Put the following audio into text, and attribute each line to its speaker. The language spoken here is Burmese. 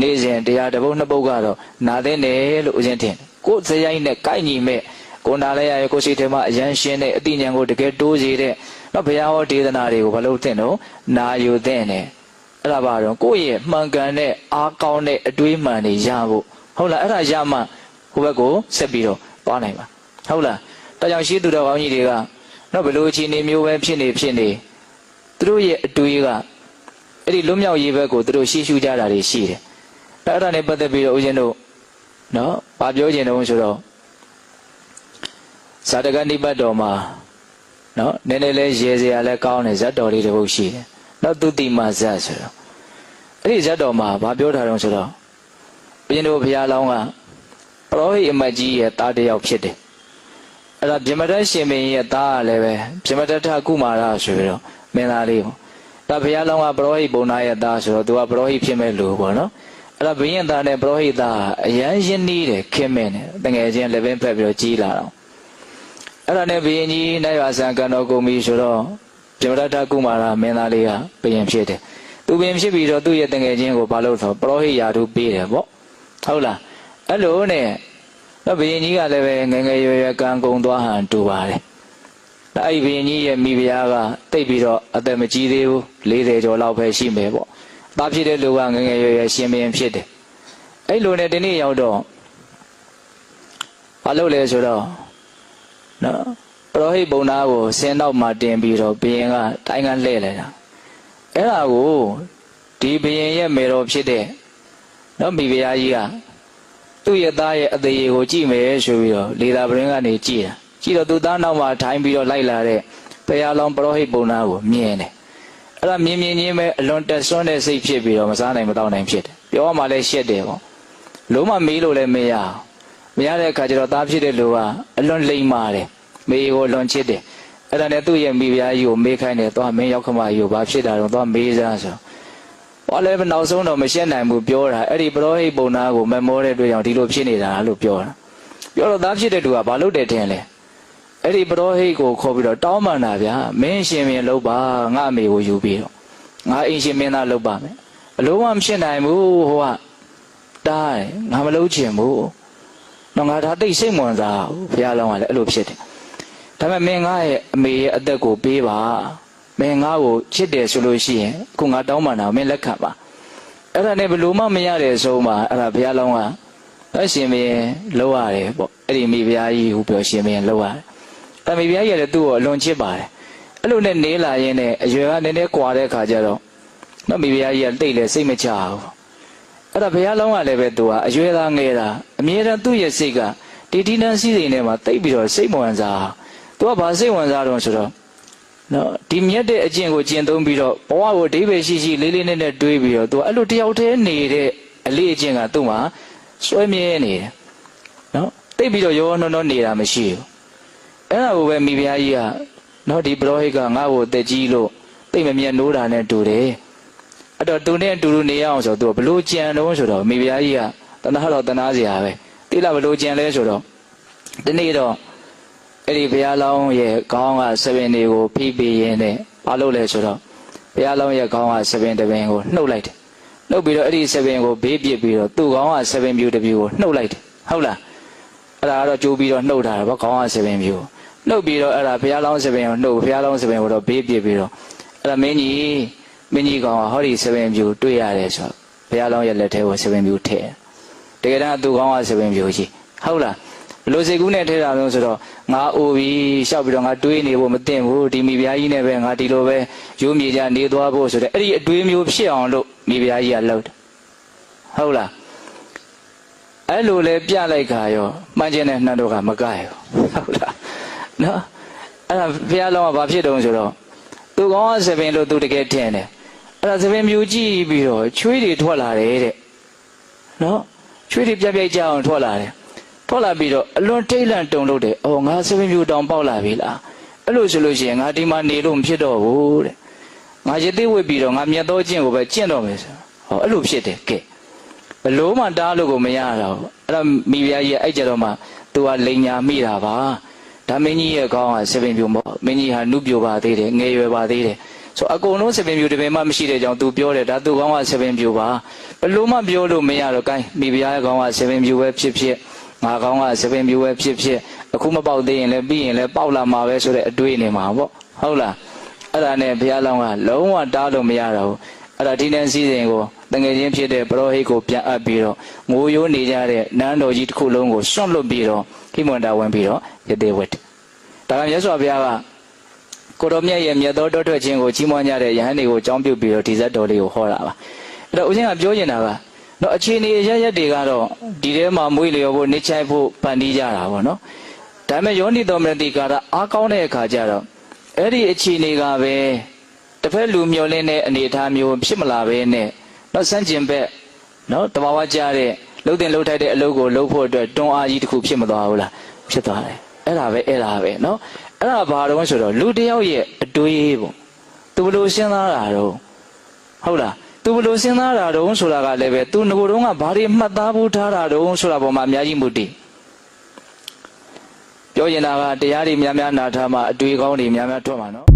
Speaker 1: နေစဉ်တရားတပုတ်နှစ်ပုတ်ကတော့နာတဲ့တယ်လို့ဦးဇင်းထင်ကိုယ်စရိုက်နဲ့ကိုက်ညီမဲ့ကိုနာလဲရရဲ့ကိုစိတ်ထဲမှာအယံရှင်းတဲ့အတိညာကိုတကယ်တိုးစေတဲ့နော်ဘုရားဟောဒေသနာတွေကိုဘာလို့သင်တော့နာယူသင်တယ်အဲ့ဒါပါတော့ကိုယ့်ရဲ့မှန်ကန်တဲ့အားကောင်းတဲ့အတွေးမှန်တွေရဖို့ဟုတ်လားအဲ့ဒါရမှဟိုဘက်ကိုဆက်ပြီးတော့သွားနိုင်ပါဟုတ်လားဒါကြောင့်ရှေးသူတော်ကောင်းကြီးတွေကနော်ဘယ်လိုအခြေအနေမျိုးပဲဖြစ်နေသူတို့ရဲ့အတွေးကအဲ့ဒီလွတ်မြောက်ရေးဘက်ကိုသူတို့ရှေ့ရှုကြတာတွေရှိတယ်အဲ့ဒါနဲ့ပတ်သက်ပြီးတော့ဦးဇင်းတို့နော်ဘာပြောချင်တယ်ဆိုတော့ဇာတကနိပတ်တော်မှာနော်နည်းနည်းလေးရေစရာလည်းကောင်းတယ်ဇတ်တော်လေးတစ်ပုဒ်ရှိတယ်နော်သူတိမဇတ်ဆိုတော့အဲ့ဒီဇတ်တော်မှာဘာပြောထားတော့ဆိုတော့ဦးဇင်းတို့ဘုရားလောင်းကပရောဟိတ်အမတ်ကြီးရဲ့သားတစ်ယောက်ဖြစ်တယ်အဲ့ဒါဗြဟ္မတရှင်မင်းရဲ့သားကလည်းပဲဗြဟ္မတထကုမာရဆိုပြီးတော့မင်းသားလေးပေါ့ဒါဘုရားလောင်းကပရောဟိတ်ဘုံနာရဲ့သားဆိုတော့သူကပရောဟိတ်ဖြစ်မဲ့လူပေါ့နော်အဲ့ဒါဘုရင်သားနဲ့ပရောဟိတ်သားအရန်ရင်းနှီးတယ်ခင်မင်းနဲ့တငယ်ချင်းလည်းပင်ဖက်ပြီးတော့ကြီးလာတော့အဲ့ဒါနဲ့ဘုရင်ကြီးနိုင်ရဆံကံတော်ကုန်ပြီဆိုတော့ဗြဟ္မတထကုမာရမင်းသားလေးကဘုရင်ဖြစ်တယ်သူဘုရင်ဖြစ်ပြီးတော့သူ့ရဲ့တငယ်ချင်းကိုဘာလို့ဆိုပရောဟိတ်ယာထုပေးတယ်ပေါ့ဟုတ်လားအဲ့လိုနဲ့တော့ဘုရင်ကြီးကလည်းပဲငယ်ငယ်ရွယ်ရွယ်ကံကုန်သွားဟန်တူပါတယ်။ဒါအဲ့ဘုရင်ကြီးရဲ့မိဖုရားကတိတ်ပြီးတော့အသက်မကြီးသေးဘူး40ကျော်လောက်ပဲရှိမယ်ပေါ့။သားဖြစ်တဲ့လူကငယ်ငယ်ရွယ်ရွယ်ရှင်ဘုရင်ဖြစ်တယ်။အဲ့လိုနဲ့ဒီနေ့ရောက်တော့ဘာလုပ်လဲဆိုတော့နော်ပရောဟိတ်ဘုံသားကိုဆင်းတော့မှတင်ပြီးတော့ဘုရင်ကတိုင်းကလှည့်လိုက်တာ။အဲ့ဒါကိုဒီဘုရင်ရဲ့မေတော်ဖြစ်တဲ့နော်မိဖုရားကြီးကသူ့ရဲ့သားရဲ့အသေးကိုကြည့်မယ်ဆိုပြီးတော့လေသာပရင်းကနေကြည့်တာကြည့်တော့သူ့သားနောက်မှာထိုင်ပြီးတော့လိုက်လာတဲ့ဘုရားလောင်းပရောဟိတ်ဘုံသားကိုမြင်တယ်အဲ့ဒါမြင်ချင်းပဲအလွန်တက်ဆွမ်းတဲ့စိတ်ဖြစ်ပြီးတော့မစားနိုင်မတောင်းနိုင်ဖြစ်တယ်ပြောမှလည်းရှက်တယ်ပေါ့လုံးဝမေးလို့လည်းမရတဲ့အခါကျတော့သားဖြစ်တဲ့လူကအလွန်လိမ္မာတယ်မေကိုလွန်ချစ်တယ်အဲ့ဒါနဲ့သူ့ရဲ့မိဖုရားကြီးကိုမေးခိုင်းတယ်သွားမင်းရောက်ခမကြီးကိုဘာဖြစ်တာတော့သွားမေးစားဆိုဘာလဲနောက်ဆုံးတော့မရှက်နိုင်ဘူးပြောတာအဲ့ဒီပရောဟိတ်ဘုံသားကိုမမောတဲ့အတွက်ကြောင့်ဒီလိုဖြစ်နေတာလို့ပြောတော့သားဖြစ်တဲ့သူကဘာလုပ်တယ်ထင်လဲအဲ့ဒီပရောဟိတ်ကိုခေါ်ပြီးတော့တောင်းပန်တာဗျာမင်းရှင်မင်းလုပ်ပါငါအမေကိုယူပြီးတော့ငါအင်ရှင်မင်းသားလုပ်ပါမယ်အလုံးဝမဖြစ်နိုင်ဘူးဟိုကတားတယ်ငါမလုပ်ချင်ဘူးတော့ငါဒါသိစိတ်ဝင်စားဘုရားလောင်းကလည်းအဲ့လိုဖြစ်တယ်ဒါပေမဲ့မင်းငါရဲ့အမေရဲ့အသက်ကိုပေးပါမင်းငါ့ကိုချစ်တယ်ဆိုလို့ရှိရင်အခုငါတောင်းပန်တာမင်းလက်ခံပါအဲ့ဒါနဲ့ဘလို့မှမရတဲ့အဆုံးမှာအဲ့ဒါဘုရားလောင်းကအရှင်မင်းလောက်ရတယ်ပေါ့အဲ့ဒီမိဘုရားကြီးဟူပြောရှင်မင်းလောက်ရတယ်ဒါမိဘုရားကြီးလည်းသူ့ကိုအလွန်ချစ်ပါတယ်အဲ့လိုနဲ့နေလာရင်းနဲ့အရွယ်ကနည်းနည်းကွာတဲ့ခါကျတော့နော်မိဘုရားကြီးကတိတ်လဲစိတ်မချဘူးအဲ့ဒါဘုရားလောင်းကလည်းပဲသူကအရွယ်သားငယ်တာအမြဲတမ်းသူ့ရဲ့စိတ်ကဒီတန်းစည်းစိမ်ထဲမှာတိတ်ပြီးတော့စိတ်မဝင်စားသူကဘာစိတ်ဝင်စားတော့ဆိုတော့နော်ဒီမြတ်တဲ့အကျင့်ကိုကျင့်သုံးပြီးတော့ဘဝကိုအဓိပ္ပာယ်ရှိရှိလေးလေးနက်နက်တွေးပြီးတော့သူအဲ့လိုတယောက်တည်းနေတဲ့အလေးအကျင့်ကသူ့မှာစွဲမြဲနေတယ်နော်တိတ်ပြီးတော့ရောနှောနေတာမရှိဘူးအဲ့ဒါကိုပဲမိဖုရားကြီးကနော်ဒီပရောဟိတ်ကငါ့ကိုတက်ကြီးလို့တိတ်မမြတ်နိုးတာနဲ့တူတယ်အဲ့တော့သူနဲ့အတူတူနေရအောင်ဆိုတော့သူကဘလို့ကြံတော့ဆိုတော့မိဖုရားကြီးကတနာတော့တနာစရာပဲတိလားဘလို့ကြံလဲဆိုတော့ဒီနေ့တော့အဲ့ဒီဘုရားလောင်းရဲ့ခေါင်းကဆပင်တွေကိုဖိပြီးရင်းနဲ့ဘာလုပ်လဲဆိုတော့ဘုရားလောင်းရဲ့ခေါင်းကဆပင်တစ်ပင်ကိုနှုတ်လိုက်တယ်နှုတ်ပြီးတော့အဲ့ဒီဆပင်ကိုဘေးပစ်ပြီးတော့သူ့ခေါင်းကဆပင်ပြူတစ်ပြူကိုနှုတ်လိုက်တယ်ဟုတ်လားအဲ့ဒါကတော့ကြိုးပြီးတော့နှုတ်ထားတယ်ဗောခေါင်းကဆပင်ပြူနှုတ်ပြီးတော့အဲ့ဒါဘုရားလောင်းဆပင်ကိုနှုတ်ဘုရားလောင်းဆပင်ကိုတော့ဘေးပစ်ပြီးတော့အဲ့ဒါမင်းကြီးကောင်ကဟောဒီဆပင်ပြူတွေ့ရတယ်ဆိုတော့ဘုရားလောင်းရဲ့လက်ထဲကိုဆပင်ပြူထည့်တကယ်တမ်းသူ့ခေါင်းကဆပင်ပြူကြီးဟုတ်လားလူစိတ်ကူးနဲ့ထဲတာလို့ဆိုတော့ငါအိုပြီးရှောက်ပြီးတော့ငါတွေးနေဖို့မသိဘူးဒီမိဖုရားကြီးနဲ့ပဲငါဒီလိုပဲရိုးမြေကြနေသွားဖို့ဆိုတဲ့အဲ့ဒီအတွေးမျိုးဖြစ်အောင်လို့မိဖုရားကြီးကလုပ်တယ်ဟုတ်လားအဲ့လိုလဲပြလိုက်ခါရောမှန်ကျင်တဲ့နှံ့တို့ကမကဲဘူးဟုတ်လားနော်အဲ့ဒါဘုရားလောင်းကဘာဖြစ်တုံးဆိုတော့သူကောင်းဆပင်လို့သူတကယ်ထင်တယ်အဲ့ဒါဆပင်မျိုးကြည့်ပြီးတော့ချွေးတွေထွက်လာတယ်တဲ့နော်ချွေးတွေပြကြအောင်ထွက်လာတယ်ထွက်လာပြီးတော့အလွန်ထိတ်လန့်တုန်လို့တဲ့အော်ငါဆပင်ပြူတောင်ပေါက်လာပြီလားအဲ့လိုဆိုလို့ရှိရင်ငါဒီမှာနေလို့မဖြစ်တော့ဘူးတဲ့ငါရသေးဝစ်ပြီးတော့ငါမြတ်သောကျင့်ကိုပဲကျင့်တော့မယ်ဆိုဟောအဲ့လိုဖြစ်တယ်ကဲဘလို့မှတားလို့ကိုမရတော့အဲ့ဒါမိဖုရားကြီးအဲ့ကြတော့မှသူကလိန်ညာမိတာပါဒါမင်းကြီးရဲ့ခေါင်းကဆပင်ပြူပေါ့မင်းကြီးဟာနုပြူပါသေးတယ်ငယ်ရွယ်ပါသေးတယ် ဆိုအကုန်လုံးဆပင်ပြူတပင်မှမရှိတဲ့ကြောင့်သူပြောတယ်ဒါသူကောင်းကဆပင်ပြူပါဘလို့မှပြောလို့မရတော့ gain မိဖုရားကောင်းကဆပင်ပြူပဲဖြစ်ဖြစ်ငါကောင်းကဆပင်ပြူပဲဖြစ်ဖြစ်အခုမပေါက်သေးရင်လည်းပြီးရင်လည်းပေါက်လာမှာပဲဆိုတဲ့အတွေးနေမှာပေါ့ဟုတ်လားအဲ့ဒါနဲ့ဘုရားလောင်းကလုံးဝတားလို့မရတော့ဘူးအဲ့ဒါဒီနေ့စည်းစိမ်ကိုတငယ်ချင်းဖြစ်တဲ့ပရောဟိတ်ကိုပြန်အပ်ပြီးတော့ငိုရိုးနေကြတဲ့နန်းတော်ကြီးတစ်ခုလုံးကိုစွန့်လွတ်ပြီးတော့ခိမွန်တာဝင်ပြီးတော့ရသေးဝတ်ဒါကမြတ်စွာဘုရားကကိုတော်မြတ်ရဲ့မြတ်သောတောထွက်ခြင်းကိုကြီးမွမ်းကြတဲ့ယဟန်တွေကိုအကြောင်းပြုပြီးတော့ဒီဇတ်တော်လေးကိုဟောတာပါအဲ့တော့ဦးဇင်းကပြောနေတာကတော့အခြေအနေရရက်တွေကတော့ဒီထဲမှာမွေးလျော်ဖို့နေချိုင်ဖို့ပန်တီးကြတာပေါ့နော်ဒါပေမဲ့ယောနိတော်မနတိကာရအားကောင်းတဲ့အခါကျတော့အဲ့ဒီအခြေအနေကပဲတစ်ဖက်လူမျောလင်းတဲ့အနေအထားမျိုးဖြစ်မလာဘဲနဲ့တော့စန့်ကျင်ဘက်နော်တဘာဝကြတဲ့လှုပ်တင်လှုပ်ထိုက်တဲ့အလုပ်ကိုလုပ်ဖို့အတွက်တွန်းအားကြီးတစ်ခုဖြစ်မသွားဘူးလားဖြစ်သွားတယ်အဲ့ဒါပဲနော်အဲ့ဒါဘာတော့ဆိုတော့လူတယောက်ရဲ့အတွေးပေါ့သူဘလို့စဉ်းစားတာတော့ဟုတ်လားသူဘလို့စဉ်းစားတာတော့ဆိုတာကလည်းပဲသူငကိုယ်တုန်းကဘာတွေမှတ်သားဖို့ထားတာတော့ဆိုတာပေါ်မှာအများကြီးမူတည်ပြောရင်ကတရားတွေများများနာထားမှအတွေးကောင်းတွေများများထွက်မှာနော်